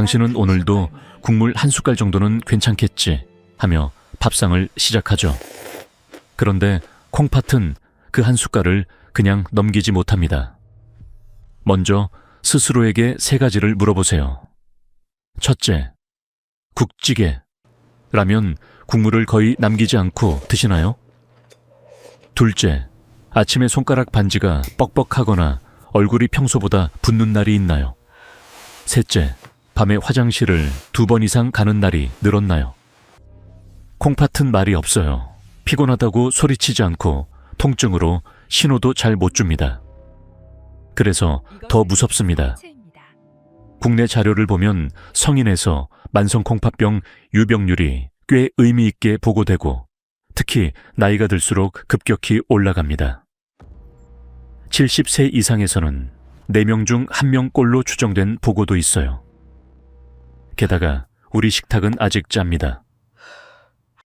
당신은 오늘도 국물 한 숟갈 정도는 괜찮겠지 하며 밥상을 시작하죠. 그런데 콩팥은 그 한 숟갈을 그냥 넘기지 못합니다. 먼저 스스로에게 3가지를 물어보세요. 첫째, 국찌개라면 국물을 거의 남기지 않고 드시나요? 둘째, 아침에 손가락 반지가 뻑뻑하거나 얼굴이 평소보다 붓는 날이 있나요? 셋째, 밤에 화장실을 2번 이상 가는 날이 늘었나요? 콩팥은 말이 없어요. 피곤하다고 소리치지 않고 통증으로 신호도 잘 못 줍니다. 그래서 더 무섭습니다. 국내 자료를 보면 성인에서 만성콩팥병 유병률이 꽤 의미 있게 보고되고 특히 나이가 들수록 급격히 올라갑니다. 70세 이상에서는 4명 중 1명꼴로 추정된 보고도 있어요. 게다가 우리 식탁은 아직 짭니다.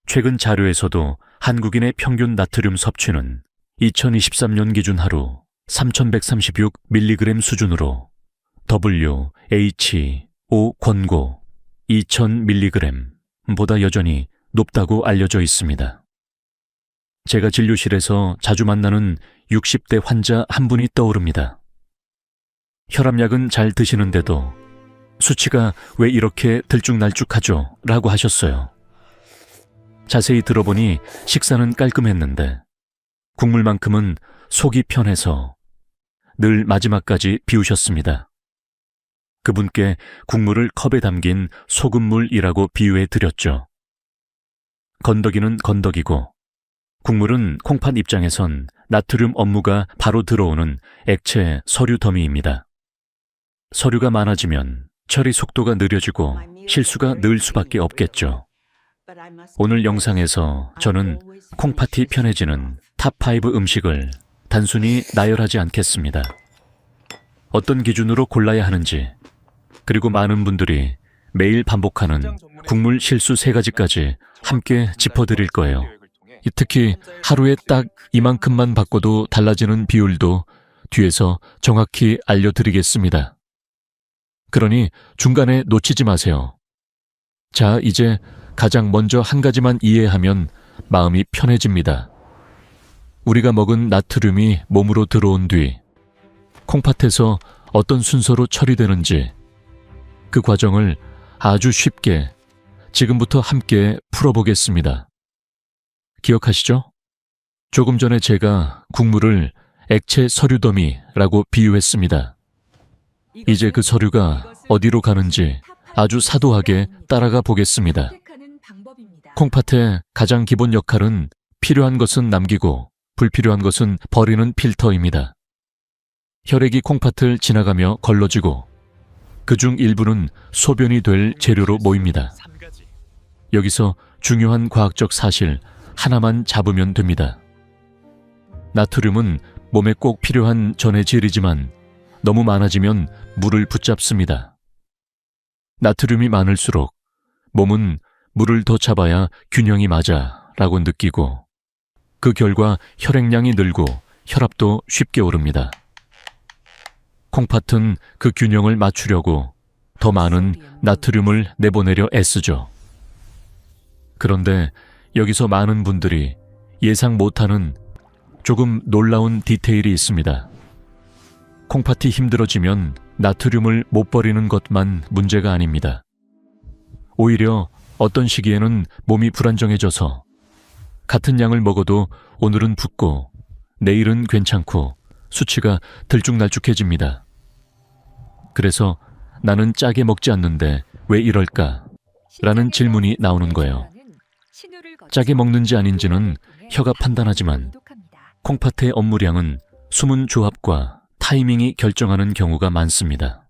최근 자료에서도 한국인의 평균 나트륨 섭취는 2023년 기준 하루 3136mg 수준으로 WHO 권고 2000mg보다 여전히 높다고 알려져 있습니다. 제가 진료실에서 자주 만나는 60대 환자 한 분이 떠오릅니다. 혈압약은 잘 드시는데도 수치가 왜 이렇게 들쭉날쭉하죠? 라고 하셨어요. 자세히 들어보니 식사는 깔끔했는데 국물만큼은 속이 편해서 늘 마지막까지 비우셨습니다. 그분께 국물을 컵에 담긴 소금물이라고 비유해 드렸죠. 건더기는 건더기고 국물은 콩팥 입장에선 나트륨 업무가 바로 들어오는 액체 서류 더미입니다. 서류가 많아지면 처리 속도가 느려지고 실수가 늘 수밖에 없겠죠. 오늘 영상에서 저는 콩팥이 편해지는 탑5 음식을 단순히 나열하지 않겠습니다. 어떤 기준으로 골라야 하는지, 그리고 많은 분들이 매일 반복하는 국물 실수 3가지까지 함께 짚어드릴 거예요. 특히 하루에 딱 이만큼만 바꿔도 달라지는 비율도 뒤에서 정확히 알려드리겠습니다. 그러니 중간에 놓치지 마세요. 자, 이제 가장 먼저 한 가지만 이해하면 마음이 편해집니다. 우리가 먹은 나트륨이 몸으로 들어온 뒤 콩팥에서 어떤 순서로 처리되는지 그 과정을 아주 쉽게 지금부터 함께 풀어보겠습니다. 기억하시죠? 조금 전에 제가 국물을 액체 서류더미라고 비유했습니다. 이제 그 서류가 어디로 가는지 아주 사도하게 따라가 보겠습니다. 콩팥의 가장 기본 역할은 필요한 것은 남기고 불필요한 것은 버리는 필터입니다. 혈액이 콩팥을 지나가며 걸러지고 그중 일부는 소변이 될 재료로 모입니다. 여기서 중요한 과학적 사실 하나만 잡으면 됩니다. 나트륨은 몸에 꼭 필요한 전해질이지만 너무 많아지면 물을 붙잡습니다. 나트륨이 많을수록 몸은 물을 더 잡아야 균형이 맞아 라고 느끼고 그 결과 혈액량이 늘고 혈압도 쉽게 오릅니다. 콩팥은 그 균형을 맞추려고 더 많은 나트륨을 내보내려 애쓰죠. 그런데 여기서 많은 분들이 예상 못하는 조금 놀라운 디테일이 있습니다. 콩팥이 힘들어지면 나트륨을 못 버리는 것만 문제가 아닙니다. 오히려 어떤 시기에는 몸이 불안정해져서 같은 양을 먹어도 오늘은 붓고 내일은 괜찮고 수치가 들쭉날쭉해집니다. 그래서 나는 짜게 먹지 않는데 왜 이럴까? 라는 질문이 나오는 거예요. 짜게 먹는지 아닌지는 혀가 판단하지만 콩팥의 업무량은 숨은 조합과 타이밍이 결정하는 경우가 많습니다.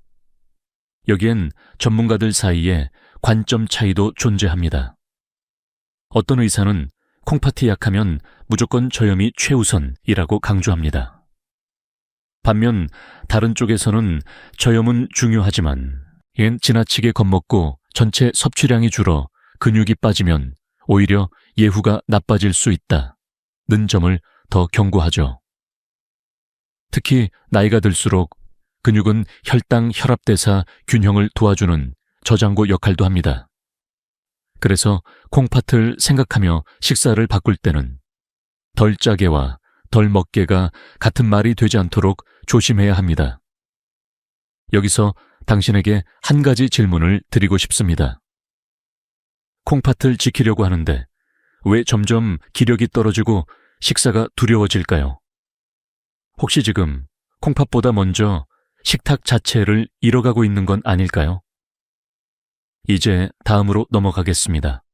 여기엔 전문가들 사이에 관점 차이도 존재합니다. 어떤 의사는 콩팥이 약하면 무조건 저염이 최우선이라고 강조합니다. 반면 다른 쪽에서는 저염은 중요하지만 얜 지나치게 겁먹고 전체 섭취량이 줄어 근육이 빠지면 오히려 예후가 나빠질 수 있다는 점을 더 경고하죠. 특히 나이가 들수록 근육은 혈당 혈압대사 균형을 도와주는 저장고 역할도 합니다. 그래서 콩팥을 생각하며 식사를 바꿀 때는 덜 짜게와 덜 먹게가 같은 말이 되지 않도록 조심해야 합니다. 여기서 당신에게 한 가지 질문을 드리고 싶습니다. 콩팥을 지키려고 하는데 왜 점점 기력이 떨어지고 식사가 두려워질까요? 혹시 지금 콩팥보다 먼저 식탁 자체를 잃어가고 있는 건 아닐까요? 이제 다음으로 넘어가겠습니다.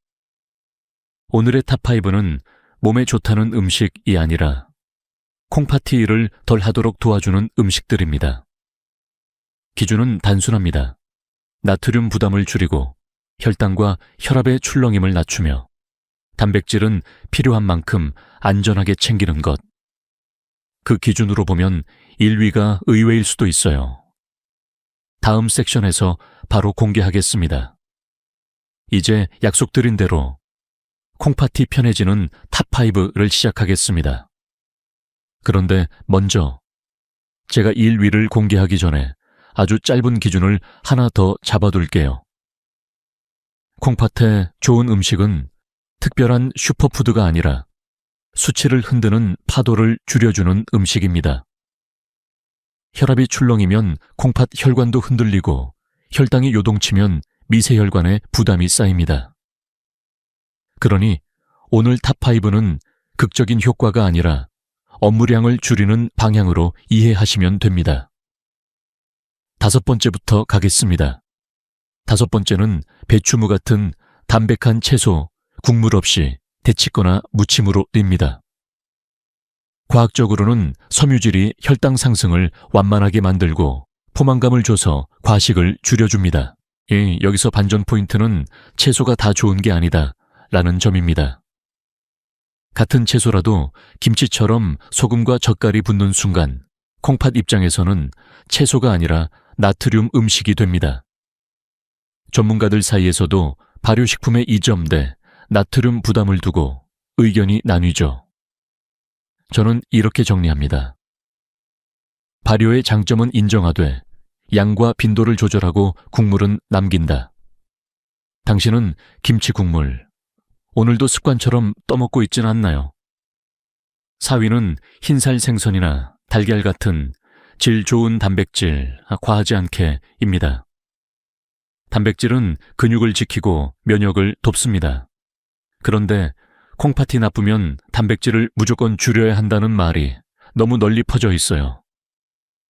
오늘의 탑5는 몸에 좋다는 음식이 아니라 콩팥티를 덜 하도록 도와주는 음식들입니다. 기준은 단순합니다. 나트륨 부담을 줄이고 혈당과 혈압의 출렁임을 낮추며 단백질은 필요한 만큼 안전하게 챙기는 것. 그 기준으로 보면 1위가 의외일 수도 있어요. 다음 섹션에서 바로 공개하겠습니다. 이제 약속드린 대로 콩팥이 편해지는 탑5를 시작하겠습니다. 그런데 먼저 제가 1위를 공개하기 전에 아주 짧은 기준을 하나 더 잡아둘게요. 콩팥의 좋은 음식은 특별한 슈퍼푸드가 아니라 수치를 흔드는 파도를 줄여주는 음식입니다. 혈압이 출렁이면 콩팥 혈관도 흔들리고 혈당이 요동치면 미세혈관에 부담이 쌓입니다. 그러니 오늘 탑5는 극적인 효과가 아니라 업무량을 줄이는 방향으로 이해하시면 됩니다. 5번째부터 가겠습니다. 5번째는 배추무 같은 담백한 채소, 국물 없이 데치거나 무침으로 립니다. 과학적으로는 섬유질이 혈당 상승을 완만하게 만들고 포만감을 줘서 과식을 줄여줍니다. 여기서 반전 포인트는 채소가 다 좋은 게 아니다 라는 점입니다. 같은 채소라도 김치처럼 소금과 젓갈이 붙는 순간 콩팥 입장에서는 채소가 아니라 나트륨 음식이 됩니다. 전문가들 사이에서도 발효식품의 이 점대 나트륨 부담을 두고 의견이 나뉘죠. 저는 이렇게 정리합니다. 발효의 장점은 인정하되 양과 빈도를 조절하고 국물은 남긴다. 당신은 김치 국물, 오늘도 습관처럼 떠먹고 있진 않나요? 4위는 흰살 생선이나 달걀 같은 질 좋은 단백질, 과하지 않게입니다. 단백질은 근육을 지키고 면역을 돕습니다. 그런데 콩팥이 나쁘면 단백질을 무조건 줄여야 한다는 말이 너무 널리 퍼져 있어요.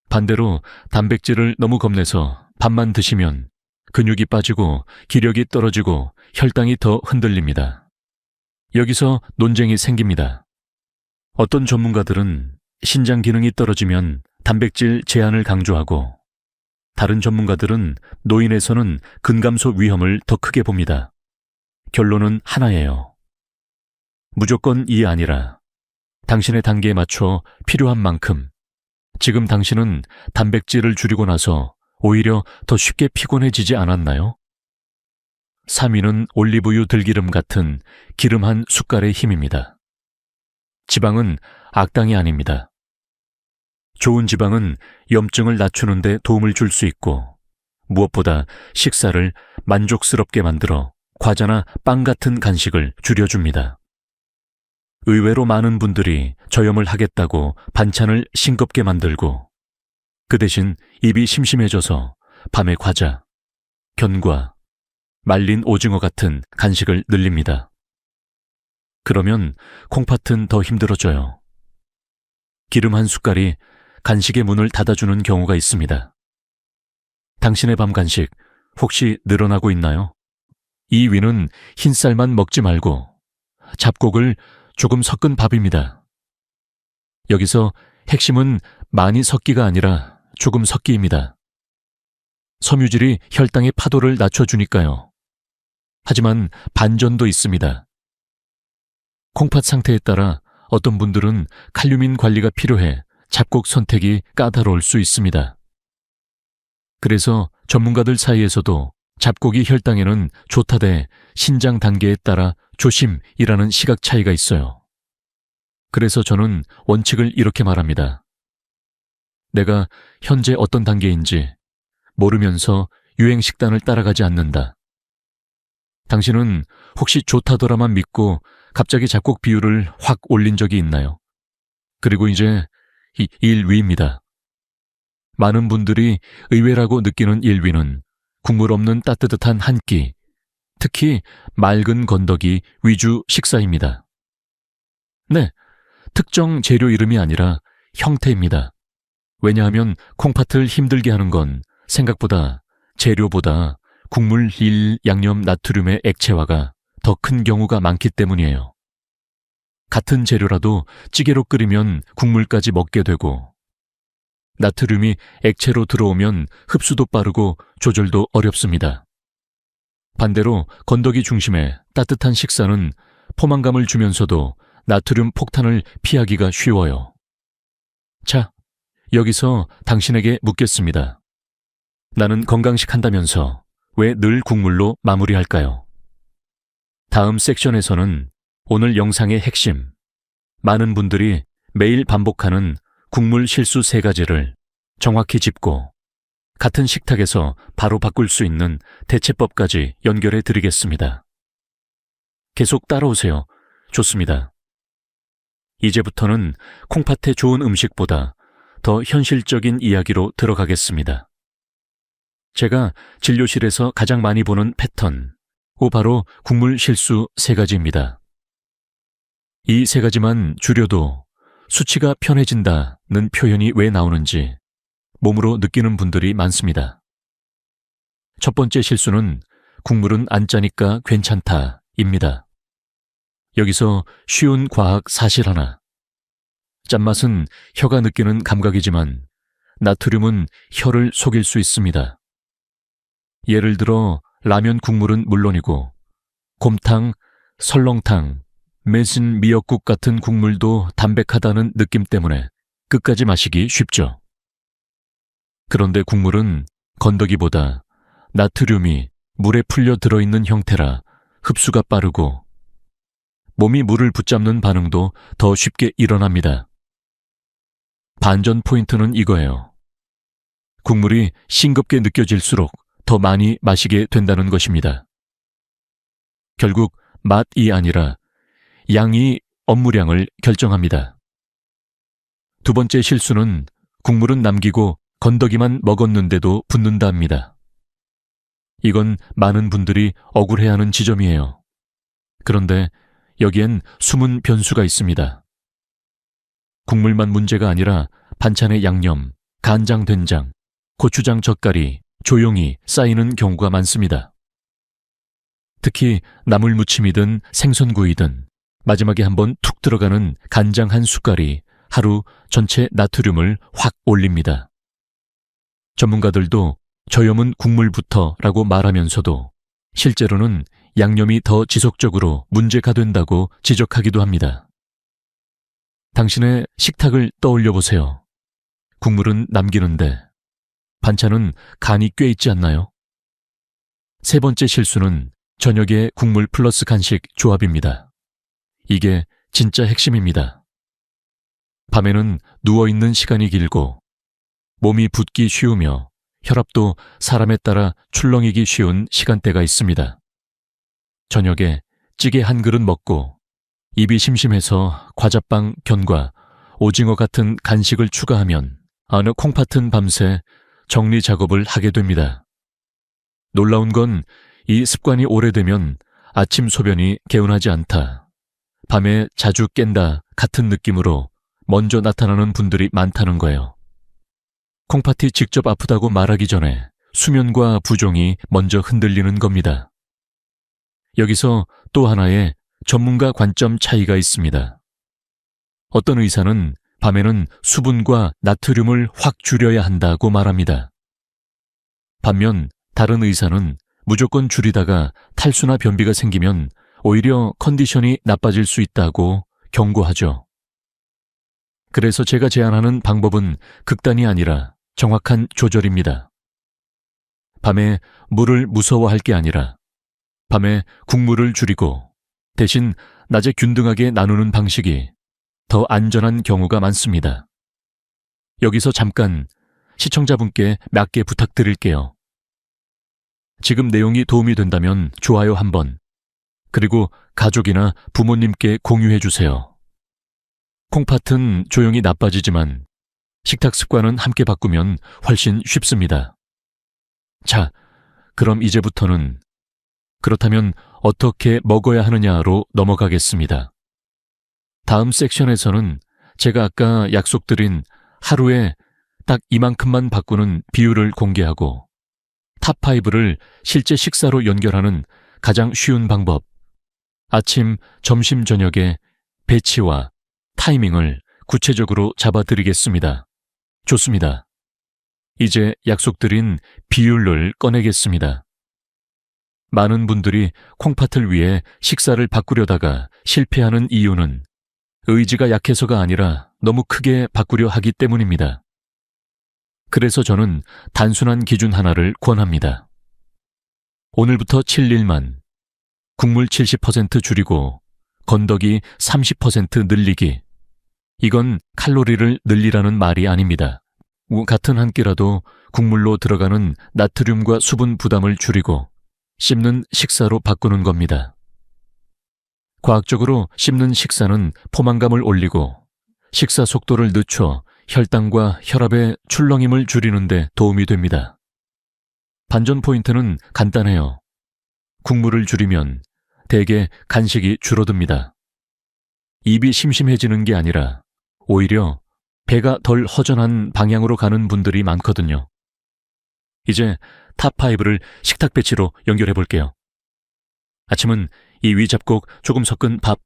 반대로 단백질을 너무 겁내서 밥만 드시면 근육이 빠지고 기력이 떨어지고 혈당이 더 흔들립니다. 여기서 논쟁이 생깁니다. 어떤 전문가들은 신장 기능이 떨어지면 단백질 제한을 강조하고 다른 전문가들은 노인에서는 근감소 위험을 더 크게 봅니다. 결론은 하나예요. 무조건 이 아니라 당신의 단계에 맞춰 필요한 만큼. 지금 당신은 단백질을 줄이고 나서 오히려 더 쉽게 피곤해지지 않았나요? 3위는 올리브유 들기름 같은 기름 한 숟갈의 힘입니다. 지방은 악당이 아닙니다. 좋은 지방은 염증을 낮추는 데 도움을 줄 수 있고 무엇보다 식사를 만족스럽게 만들어 과자나 빵 같은 간식을 줄여줍니다. 의외로 많은 분들이 저염을 하겠다고 반찬을 싱겁게 만들고 그 대신 입이 심심해져서 밤에 과자, 견과, 말린 오징어 같은 간식을 늘립니다. 그러면 콩팥은 더 힘들어져요. 기름 한 숟갈이 간식의 문을 닫아주는 경우가 있습니다. 당신의 밤 간식 혹시 늘어나고 있나요? 2위는 흰쌀만 먹지 말고 잡곡을 조금 섞은 밥입니다. 여기서 핵심은 많이 섞기가 아니라 조금 섞기입니다. 섬유질이 혈당의 파도를 낮춰주니까요. 하지만 반전도 있습니다. 콩팥 상태에 따라 어떤 분들은 칼륨인 관리가 필요해 잡곡 선택이 까다로울 수 있습니다. 그래서 전문가들 사이에서도 잡곡이 혈당에는 좋다대 신장 단계에 따라 조심이라는 시각 차이가 있어요. 그래서 저는 원칙을 이렇게 말합니다. 내가 현재 어떤 단계인지 모르면서 유행 식단을 따라가지 않는다. 당신은 혹시 좋다더라만 믿고 갑자기 작곡 비율을 확 올린 적이 있나요? 그리고 이제 1위입니다. 많은 분들이 의외라고 느끼는 1위는 국물 없는 따뜻한 한 끼, 특히 맑은 건더기 위주 식사입니다. 네, 특정 재료 이름이 아니라 형태입니다. 왜냐하면 콩팥을 힘들게 하는 건 생각보다 재료보다 국물 1 양념 나트륨의 액체화가 더 큰 경우가 많기 때문이에요. 같은 재료라도 찌개로 끓이면 국물까지 먹게 되고, 나트륨이 액체로 들어오면 흡수도 빠르고 조절도 어렵습니다. 반대로 건더기 중심의 따뜻한 식사는 포만감을 주면서도 나트륨 폭탄을 피하기가 쉬워요. 자, 여기서 당신에게 묻겠습니다. 나는 건강식 한다면서 왜 늘 국물로 마무리할까요? 다음 섹션에서는 오늘 영상의 핵심, 많은 분들이 매일 반복하는 국물 실수 3가지를 정확히 짚고 같은 식탁에서 바로 바꿀 수 있는 대체법까지 연결해 드리겠습니다. 계속 따라오세요. 좋습니다. 이제부터는 콩팥의 좋은 음식보다 더 현실적인 이야기로 들어가겠습니다. 제가 진료실에서 가장 많이 보는 패턴, 바로 국물 실수 3가지입니다. 이 3가지만 줄여도 수치가 편해진다는 표현이 왜 나오는지 몸으로 느끼는 분들이 많습니다. 첫 번째 실수는 국물은 안 짜니까 괜찮다입니다. 여기서 쉬운 과학 사실 하나. 짠맛은 혀가 느끼는 감각이지만 나트륨은 혀를 속일 수 있습니다. 예를 들어 라면 국물은 물론이고 곰탕, 설렁탕, 매신 미역국 같은 국물도 담백하다는 느낌 때문에 끝까지 마시기 쉽죠. 그런데 국물은 건더기보다 나트륨이 물에 풀려 들어있는 형태라 흡수가 빠르고 몸이 물을 붙잡는 반응도 더 쉽게 일어납니다. 반전 포인트는 이거예요. 국물이 싱겁게 느껴질수록 더 많이 마시게 된다는 것입니다. 결국 맛이 아니라 양이 업무량을 결정합니다. 두 번째 실수는 국물은 남기고 건더기만 먹었는데도 붓는다입니다. 이건 많은 분들이 억울해하는 지점이에요. 그런데 여기엔 숨은 변수가 있습니다. 국물만 문제가 아니라 반찬의 양념, 간장, 된장, 고추장, 젓갈이 조용히 쌓이는 경우가 많습니다. 특히 나물 무침이든 생선구이든 마지막에 한번 툭 들어가는 간장 한 숟갈이 하루 전체 나트륨을 확 올립니다. 전문가들도 저염은 국물부터라고 말하면서도 실제로는 양념이 더 지속적으로 문제가 된다고 지적하기도 합니다. 당신의 식탁을 떠올려 보세요. 국물은 남기는데 반찬은 간이 꽤 있지 않나요? 세 번째 실수는 저녁에 국물 플러스 간식 조합입니다. 이게 진짜 핵심입니다. 밤에는 누워있는 시간이 길고 몸이 붓기 쉬우며 혈압도 사람에 따라 출렁이기 쉬운 시간대가 있습니다. 저녁에 찌개 한 그릇 먹고 입이 심심해서 과자빵, 견과, 오징어 같은 간식을 추가하면 어느 콩팥은 밤새 정리 작업을 하게 됩니다. 놀라운 건 이 습관이 오래되면 아침 소변이 개운하지 않다, 밤에 자주 깬다 같은 느낌으로 먼저 나타나는 분들이 많다는 거예요. 콩팥이 직접 아프다고 말하기 전에 수면과 부종이 먼저 흔들리는 겁니다. 여기서 또 하나의 전문가 관점 차이가 있습니다. 어떤 의사는 밤에는 수분과 나트륨을 확 줄여야 한다고 말합니다. 반면 다른 의사는 무조건 줄이다가 탈수나 변비가 생기면 오히려 컨디션이 나빠질 수 있다고 경고하죠. 그래서 제가 제안하는 방법은 극단이 아니라 정확한 조절입니다. 밤에 물을 무서워할 게 아니라 밤에 국물을 줄이고 대신 낮에 균등하게 나누는 방식이 더 안전한 경우가 많습니다. 여기서 잠깐 시청자분께 몇 개 부탁드릴게요. 지금 내용이 도움이 된다면 좋아요 한번, 그리고 가족이나 부모님께 공유해 주세요. 콩팥은 조용히 나빠지지만 식탁 습관은 함께 바꾸면 훨씬 쉽습니다. 자, 그럼 이제부터는 그렇다면 어떻게 먹어야 하느냐로 넘어가겠습니다. 다음 섹션에서는 제가 아까 약속드린 하루에 딱 이만큼만 바꾸는 비율을 공개하고 탑5를 실제 식사로 연결하는 가장 쉬운 방법, 아침, 점심, 저녁의 배치와 타이밍을 구체적으로 잡아드리겠습니다. 좋습니다. 이제 약속드린 비율을 꺼내겠습니다. 많은 분들이 콩팥을 위해 식사를 바꾸려다가 실패하는 이유는 의지가 약해서가 아니라 너무 크게 바꾸려 하기 때문입니다. 그래서 저는 단순한 기준 하나를 권합니다. 오늘부터 7일만 국물 70% 줄이고 건더기 30% 늘리기. 이건 칼로리를 늘리라는 말이 아닙니다. 같은 한 끼라도 국물로 들어가는 나트륨과 수분 부담을 줄이고 씹는 식사로 바꾸는 겁니다. 과학적으로 씹는 식사는 포만감을 올리고 식사 속도를 늦춰 혈당과 혈압의 출렁임을 줄이는 데 도움이 됩니다. 반전 포인트는 간단해요. 국물을 줄이면 대개 간식이 줄어듭니다. 입이 심심해지는 게 아니라 오히려 배가 덜 허전한 방향으로 가는 분들이 많거든요. 이제 탑5를 식탁 배치로 연결해 볼게요. 아침은 이 위 잡곡 조금 섞은 밥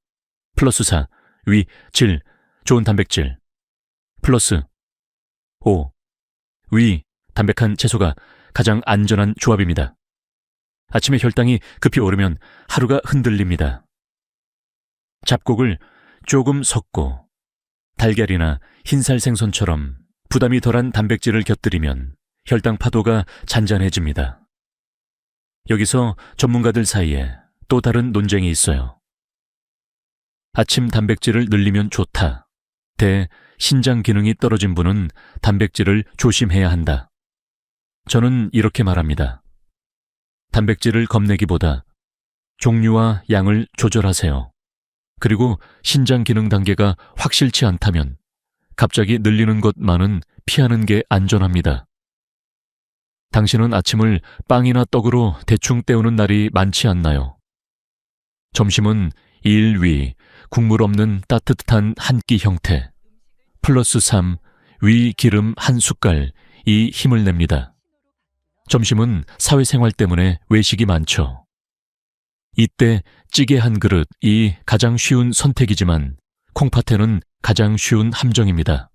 플러스 4, 위, 질, 좋은 단백질 플러스 5, 위, 담백한 채소가 가장 안전한 조합입니다. 아침에 혈당이 급히 오르면 하루가 흔들립니다. 잡곡을 조금 섞고 달걀이나 흰살 생선처럼 부담이 덜한 단백질을 곁들이면 혈당 파도가 잔잔해집니다. 여기서 전문가들 사이에 또 다른 논쟁이 있어요. 아침 단백질을 늘리면 좋다. 대 신장 기능이 떨어진 분은 단백질을 조심해야 한다. 저는 이렇게 말합니다. 단백질을 겁내기보다 종류와 양을 조절하세요. 그리고 신장 기능 단계가 확실치 않다면 갑자기 늘리는 것만은 피하는 게 안전합니다. 당신은 아침을 빵이나 떡으로 대충 때우는 날이 많지 않나요? 점심은 1위, 국물 없는 따뜻한 한 끼 형태, 플러스 3, 위 기름 한 숟갈이 힘을 냅니다. 점심은 사회생활 때문에 외식이 많죠. 이때 찌개 한 그릇이 가장 쉬운 선택이지만 콩팥에는 가장 쉬운 함정입니다.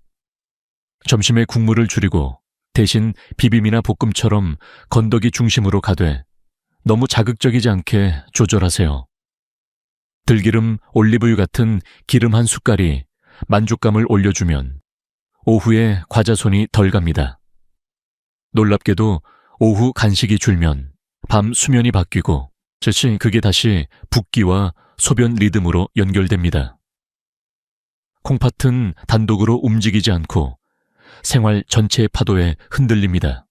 점심에 국물을 줄이고 대신 비빔이나 볶음처럼 건더기 중심으로 가되 너무 자극적이지 않게 조절하세요. 들기름, 올리브유 같은 기름 한 숟갈이 만족감을 올려주면 오후에 과자손이 덜 갑니다. 놀랍게도 오후 간식이 줄면 밤 수면이 바뀌고 즉시 그게 다시 붓기와 소변 리듬으로 연결됩니다. 콩팥은 단독으로 움직이지 않고 생활 전체의 파도에 흔들립니다.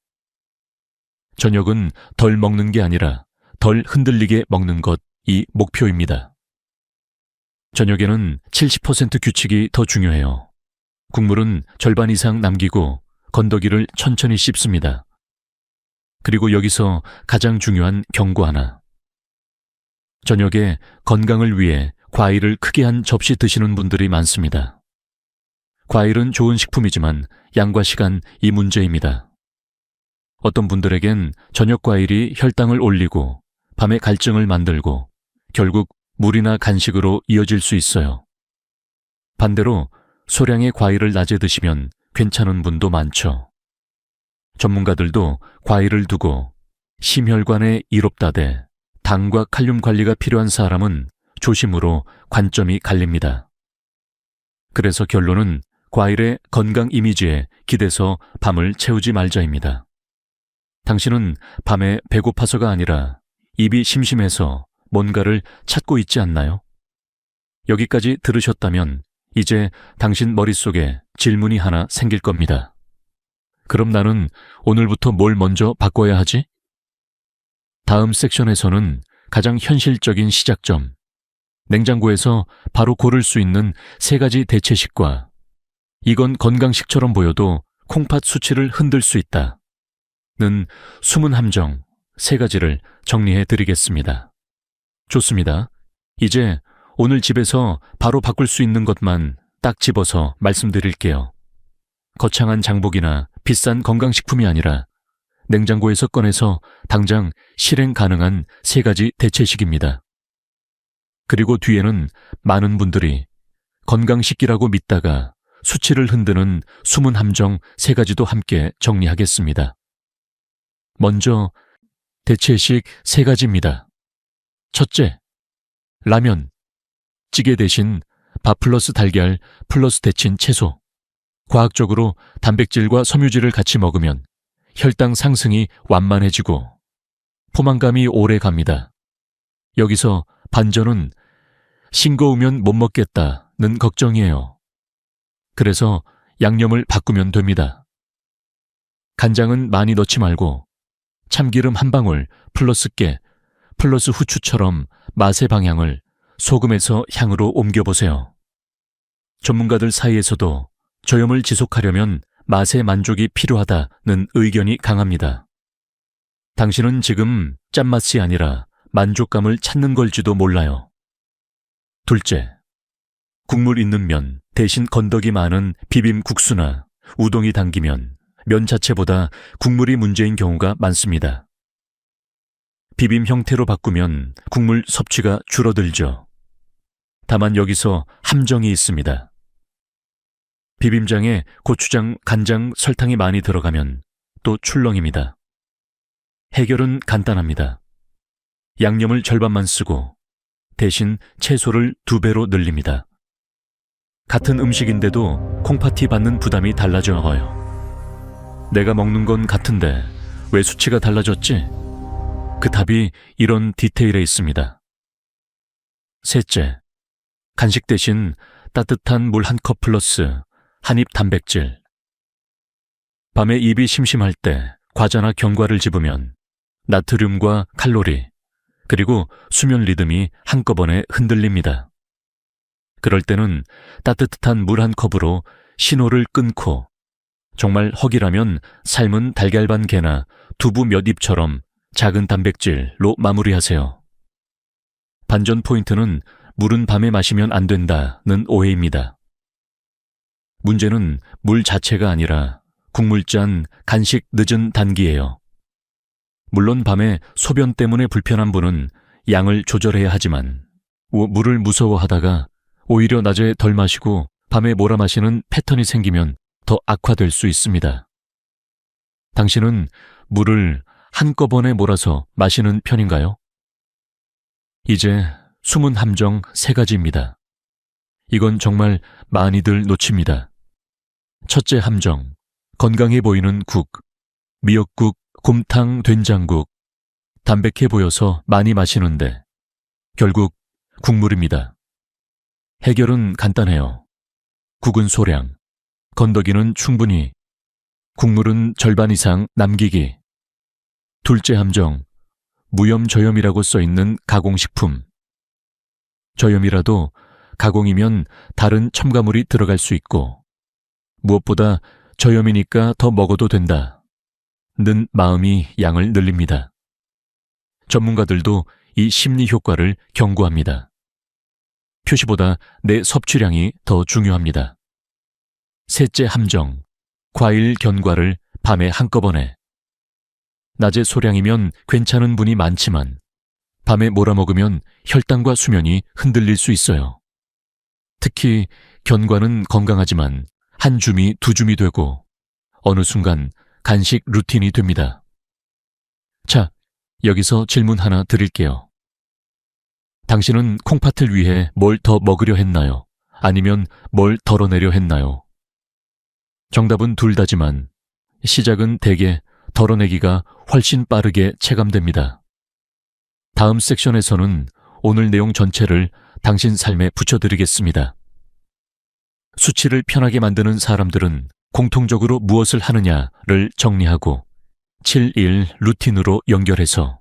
저녁은 덜 먹는 게 아니라 덜 흔들리게 먹는 것이 목표입니다. 저녁에는 70% 규칙이 더 중요해요. 국물은 절반 이상 남기고 건더기를 천천히 씹습니다. 그리고 여기서 가장 중요한 경고 하나. 저녁에 건강을 위해 과일을 크게 한 접시 드시는 분들이 많습니다. 과일은 좋은 식품이지만 양과 시간이 문제입니다. 어떤 분들에겐 저녁 과일이 혈당을 올리고 밤에 갈증을 만들고 결국 물이나 간식으로 이어질 수 있어요. 반대로 소량의 과일을 낮에 드시면 괜찮은 분도 많죠. 전문가들도 과일을 두고 심혈관에 이롭다대 당과 칼륨 관리가 필요한 사람은 조심으로 관점이 갈립니다. 그래서 결론은 과일의 건강 이미지에 기대서 밤을 채우지 말자입니다. 당신은 밤에 배고파서가 아니라 입이 심심해서 뭔가를 찾고 있지 않나요? 여기까지 들으셨다면 이제 당신 머릿속에 질문이 하나 생길 겁니다. 그럼 나는 오늘부터 뭘 먼저 바꿔야 하지? 다음 섹션에서는 가장 현실적인 시작점, 냉장고에서 바로 고를 수 있는 3가지 대체식과 이건 건강식처럼 보여도 콩팥 수치를 흔들 수 있다 는 숨은 함정 3가지를 정리해 드리겠습니다. 좋습니다. 이제 오늘 집에서 바로 바꿀 수 있는 것만 딱 집어서 말씀드릴게요. 거창한 장복이나 비싼 건강식품이 아니라 냉장고에서 꺼내서 당장 실행 가능한 3가지 대체식입니다. 그리고 뒤에는 많은 분들이 건강식이라고 믿다가 수치를 흔드는 숨은 함정 3가지도 함께 정리하겠습니다. 먼저 대체식 3가지입니다. 첫째, 라면, 찌개 대신 밥 플러스 달걀 플러스 데친 채소. 과학적으로 단백질과 섬유질을 같이 먹으면 혈당 상승이 완만해지고 포만감이 오래 갑니다. 여기서 반전은 싱거우면 못 먹겠다는 걱정이에요. 그래서 양념을 바꾸면 됩니다. 간장은 많이 넣지 말고 참기름 한 방울 플러스 깨 플러스 후추처럼 맛의 방향을 소금에서 향으로 옮겨보세요. 전문가들 사이에서도 저염을 지속하려면 맛의 만족이 필요하다는 의견이 강합니다. 당신은 지금 짠맛이 아니라 만족감을 찾는 걸지도 몰라요. 둘째, 국물 있는 면 대신 건더기 많은 비빔국수나 우동이 당기면 면 자체보다 국물이 문제인 경우가 많습니다. 비빔 형태로 바꾸면 국물 섭취가 줄어들죠. 다만 여기서 함정이 있습니다. 비빔장에 고추장, 간장, 설탕이 많이 들어가면 또 출렁입니다. 해결은 간단합니다. 양념을 절반만 쓰고 대신 채소를 2배로 늘립니다. 같은 음식인데도 콩팥이 받는 부담이 달라져요. 내가 먹는 건 같은데 왜 수치가 달라졌지? 그 답이 이런 디테일에 있습니다. 셋째, 간식 대신 따뜻한 물 1컵 플러스 한입 단백질. 밤에 입이 심심할 때 과자나 견과를 집으면 나트륨과 칼로리, 그리고 수면 리듬이 한꺼번에 흔들립니다. 그럴 때는 따뜻한 물 1컵으로 신호를 끊고 정말 허기라면 삶은 달걀 반 개나 두부 몇 입처럼 작은 단백질로 마무리하세요. 반전 포인트는 물은 밤에 마시면 안 된다는 오해입니다. 문제는 물 자체가 아니라 국물짠 간식 늦은 단기예요. 물론 밤에 소변 때문에 불편한 분은 양을 조절해야 하지만 물을 무서워하다가 오히려 낮에 덜 마시고 밤에 몰아 마시는 패턴이 생기면 더 악화될 수 있습니다. 당신은 물을 한꺼번에 몰아서 마시는 편인가요? 이제 숨은 함정 3가지입니다. 이건 정말 많이들 놓칩니다. 첫째 함정, 건강해 보이는 국, 미역국, 곰탕, 된장국, 담백해 보여서 많이 마시는데 결국 국물입니다. 해결은 간단해요. 국은 소량, 건더기는 충분히, 국물은 절반 이상 남기기. 둘째 함정, 무염저염이라고 써있는 가공식품. 저염이라도 가공이면 다른 첨가물이 들어갈 수 있고 무엇보다 저염이니까 더 먹어도 된다 는 마음이 양을 늘립니다. 전문가들도 이 심리 효과를 경고합니다. 표시보다 내 섭취량이 더 중요합니다. 셋째 함정, 과일 견과를 밤에 한꺼번에. 낮에 소량이면 괜찮은 분이 많지만 밤에 몰아먹으면 혈당과 수면이 흔들릴 수 있어요. 특히 견과는 건강하지만 한 줌이 2줌이 되고 어느 순간 간식 루틴이 됩니다. 자, 여기서 질문 하나 드릴게요. 당신은 콩팥을 위해 뭘 더 먹으려 했나요? 아니면 뭘 덜어내려 했나요? 정답은 둘 다지만 시작은 대개 덜어내기가 훨씬 빠르게 체감됩니다. 다음 섹션에서는 오늘 내용 전체를 당신 삶에 붙여드리겠습니다. 수치를 편하게 만드는 사람들은 공통적으로 무엇을 하느냐를 정리하고 7일 루틴으로 연결해서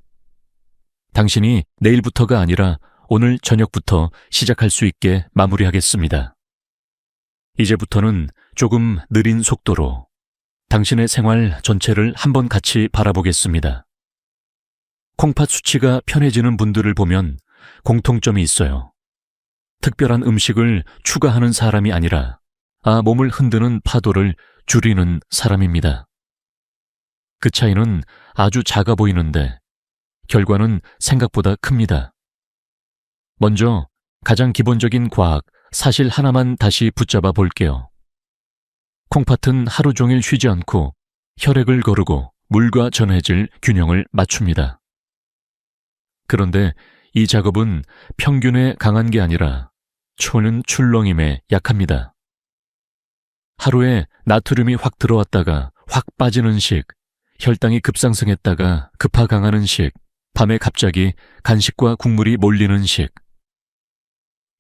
당신이 내일부터가 아니라 오늘 저녁부터 시작할 수 있게 마무리하겠습니다. 이제부터는 조금 느린 속도로 당신의 생활 전체를 한번 같이 바라보겠습니다. 콩팥 수치가 편해지는 분들을 보면 공통점이 있어요. 특별한 음식을 추가하는 사람이 아니라 몸을 흔드는 파도를 줄이는 사람입니다. 그 차이는 아주 작아 보이는데 결과는 생각보다 큽니다. 먼저 가장 기본적인 과학, 사실 하나만 다시 붙잡아 볼게요. 콩팥은 하루 종일 쉬지 않고 혈액을 거르고 물과 전해질 균형을 맞춥니다. 그런데 이 작업은 평균에 강한 게 아니라 초는 출렁임에 약합니다. 하루에 나트륨이 확 들어왔다가 확 빠지는 식, 혈당이 급상승했다가 급하 강하는 식, 밤에 갑자기 간식과 국물이 몰리는 식.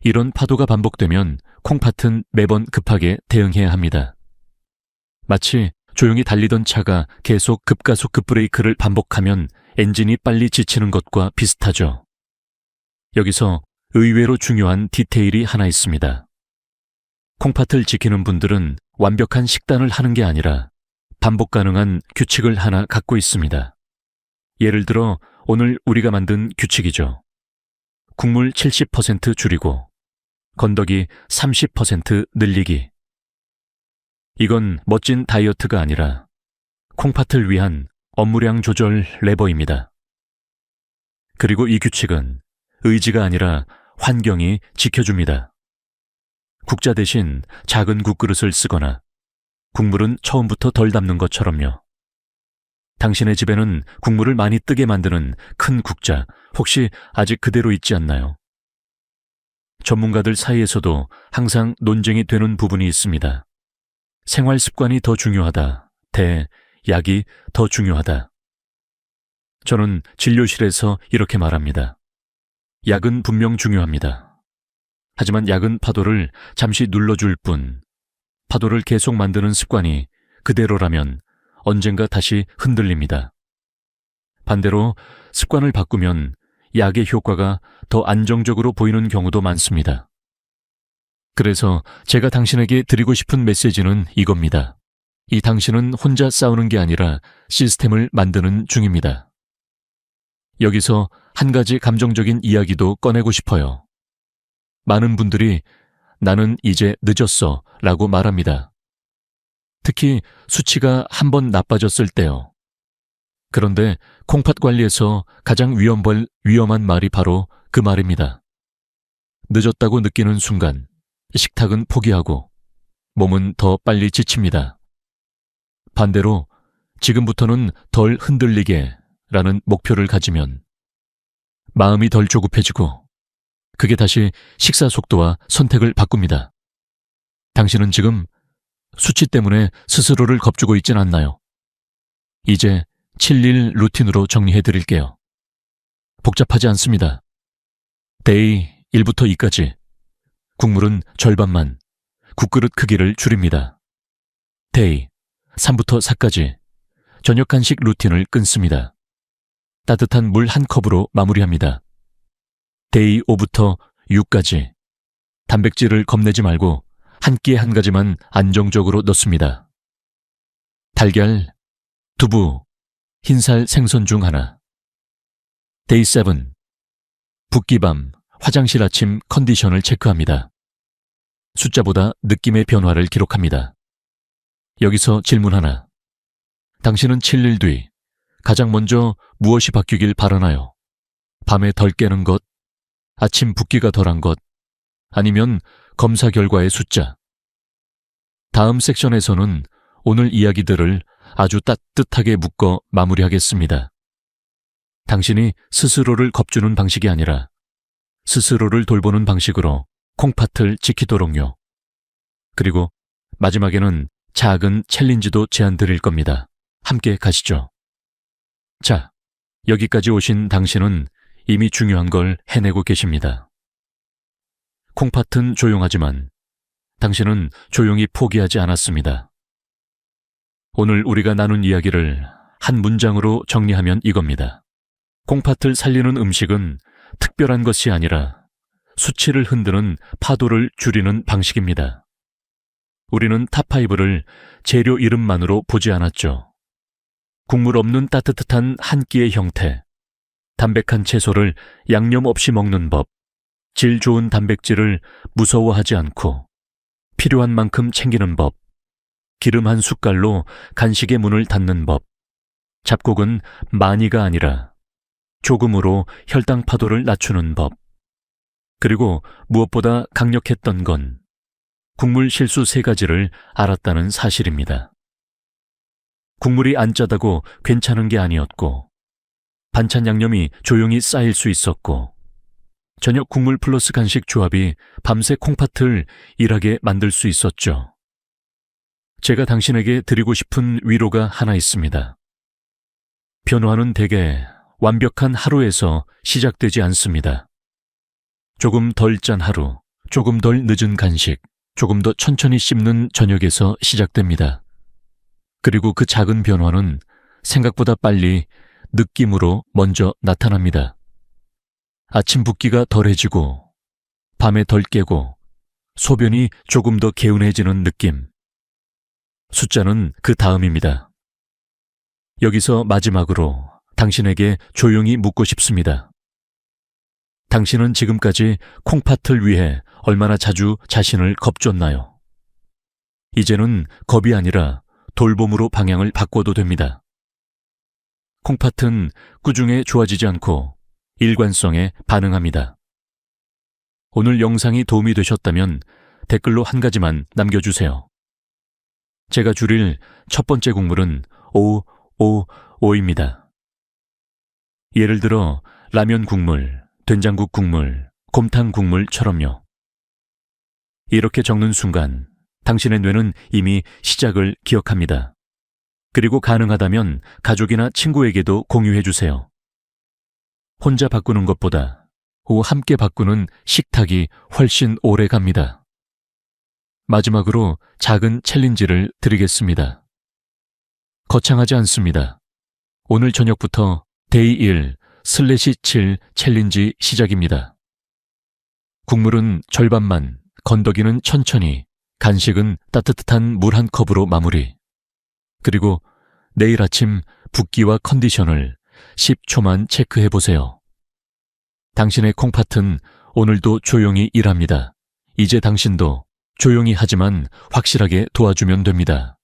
이런 파도가 반복되면 콩팥은 매번 급하게 대응해야 합니다. 마치 조용히 달리던 차가 계속 급가속 급브레이크를 반복하면 엔진이 빨리 지치는 것과 비슷하죠. 여기서 의외로 중요한 디테일이 하나 있습니다. 콩팥을 지키는 분들은 완벽한 식단을 하는 게 아니라 반복 가능한 규칙을 하나 갖고 있습니다. 예를 들어 오늘 우리가 만든 규칙이죠. 국물 70% 줄이고 건더기 30% 늘리기. 이건 멋진 다이어트가 아니라 콩팥을 위한 업무량 조절 레버입니다. 그리고 이 규칙은 의지가 아니라 환경이 지켜줍니다. 국자 대신 작은 국그릇을 쓰거나 국물은 처음부터 덜 담는 것처럼요. 당신의 집에는 국물을 많이 뜨게 만드는 큰 국자 혹시 아직 그대로 있지 않나요? 전문가들 사이에서도 항상 논쟁이 되는 부분이 있습니다. 생활 습관이 더 중요하다, 약이 더 중요하다. 저는 진료실에서 이렇게 말합니다. 약은 분명 중요합니다. 하지만 약은 파도를 잠시 눌러줄 뿐, 파도를 계속 만드는 습관이 그대로라면 언젠가 다시 흔들립니다. 반대로 습관을 바꾸면 약의 효과가 더 안정적으로 보이는 경우도 많습니다. 그래서 제가 당신에게 드리고 싶은 메시지는 이겁니다. 이 당신은 혼자 싸우는 게 아니라 시스템을 만드는 중입니다. 여기서 한 가지 감정적인 이야기도 꺼내고 싶어요. 많은 분들이 나는 이제 늦었어 라고 말합니다. 특히 수치가 한번 나빠졌을 때요. 그런데 콩팥 관리에서 가장 위험한 말이 바로 그 말입니다. 늦었다고 느끼는 순간 식탁은 포기하고 몸은 더 빨리 지칩니다. 반대로 지금부터는 덜 흔들리게 라는 목표를 가지면 마음이 덜 조급해지고 그게 다시 식사 속도와 선택을 바꿉니다. 당신은 지금 수치 때문에 스스로를 겁주고 있진 않나요? 이제 7일 루틴으로 정리해 드릴게요. 복잡하지 않습니다. 데이 1부터 2까지 국물은 절반만 국그릇 크기를 줄입니다. 데이 3부터 4까지 저녁 간식 루틴을 끊습니다. 따뜻한 물 한 컵으로 마무리합니다. 데이 5부터 6까지 단백질을 겁내지 말고 한 끼에 한 가지만 안정적으로 넣습니다. 달걀, 두부, 흰살 생선 중 하나. 데이 7. 붓기밤, 화장실 아침 컨디션을 체크합니다. 숫자보다 느낌의 변화를 기록합니다. 여기서 질문 하나. 당신은 7일 뒤 가장 먼저 무엇이 바뀌길 바라나요? 밤에 덜 깨는 것, 아침 붓기가 덜한 것, 아니면 검사 결과의 숫자. 다음 섹션에서는 오늘 이야기들을 아주 따뜻하게 묶어 마무리하겠습니다. 당신이 스스로를 겁주는 방식이 아니라 스스로를 돌보는 방식으로 콩팥을 지키도록요. 그리고 마지막에는 작은 챌린지도 제안 드릴 겁니다. 함께 가시죠. 자, 여기까지 오신 당신은 이미 중요한 걸 해내고 계십니다. 콩팥은 조용하지만 당신은 조용히 포기하지 않았습니다. 오늘 우리가 나눈 이야기를 한 문장으로 정리하면 이겁니다. 콩팥을 살리는 음식은 특별한 것이 아니라 수치를 흔드는 파도를 줄이는 방식입니다. 우리는 탑5를 재료 이름만으로 보지 않았죠. 국물 없는 따뜻한 한 끼의 형태, 담백한 채소를 양념 없이 먹는 법, 질 좋은 단백질을 무서워하지 않고 필요한 만큼 챙기는 법, 기름 한 숟갈로 간식의 문을 닫는 법, 잡곡은 많이가 아니라 조금으로 혈당 파도를 낮추는 법, 그리고 무엇보다 강력했던 건 국물 실수 3가지를 알았다는 사실입니다. 국물이 안 짜다고 괜찮은 게 아니었고, 반찬 양념이 조용히 쌓일 수 있었고, 저녁 국물 플러스 간식 조합이 밤새 콩팥을 일하게 만들 수 있었죠. 제가 당신에게 드리고 싶은 위로가 하나 있습니다. 변화는 대개 완벽한 하루에서 시작되지 않습니다. 조금 덜 짠 하루, 조금 덜 늦은 간식, 조금 더 천천히 씹는 저녁에서 시작됩니다. 그리고 그 작은 변화는 생각보다 빨리 느낌으로 먼저 나타납니다. 아침 붓기가 덜해지고, 밤에 덜 깨고, 소변이 조금 더 개운해지는 느낌. 숫자는 그 다음입니다. 여기서 마지막으로 당신에게 조용히 묻고 싶습니다. 당신은 지금까지 콩팥을 위해 얼마나 자주 자신을 겁줬나요? 이제는 겁이 아니라 돌봄으로 방향을 바꿔도 됩니다. 콩팥은 꾸중에 좋아지지 않고 일관성에 반응합니다. 오늘 영상이 도움이 되셨다면 댓글로 한 가지만 남겨주세요. 제가 줄일 첫 번째 국물은 오입니다. 예를 들어 라면 국물, 된장국 국물, 곰탕 국물처럼요. 이렇게 적는 순간 당신의 뇌는 이미 시작을 기억합니다. 그리고 가능하다면 가족이나 친구에게도 공유해주세요. 혼자 바꾸는 것보다 함께 바꾸는 식탁이 훨씬 오래 갑니다. 마지막으로 작은 챌린지를 드리겠습니다. 거창하지 않습니다. 오늘 저녁부터 데이 1/7 챌린지 시작입니다. 국물은 절반만, 건더기는 천천히, 간식은 따뜻한 물 한 컵으로 마무리. 그리고 내일 아침 붓기와 컨디션을 10초만 체크해보세요. 당신의 콩팥은 오늘도 조용히 일합니다. 이제 당신도 조용히 하지만 확실하게 도와주면 됩니다.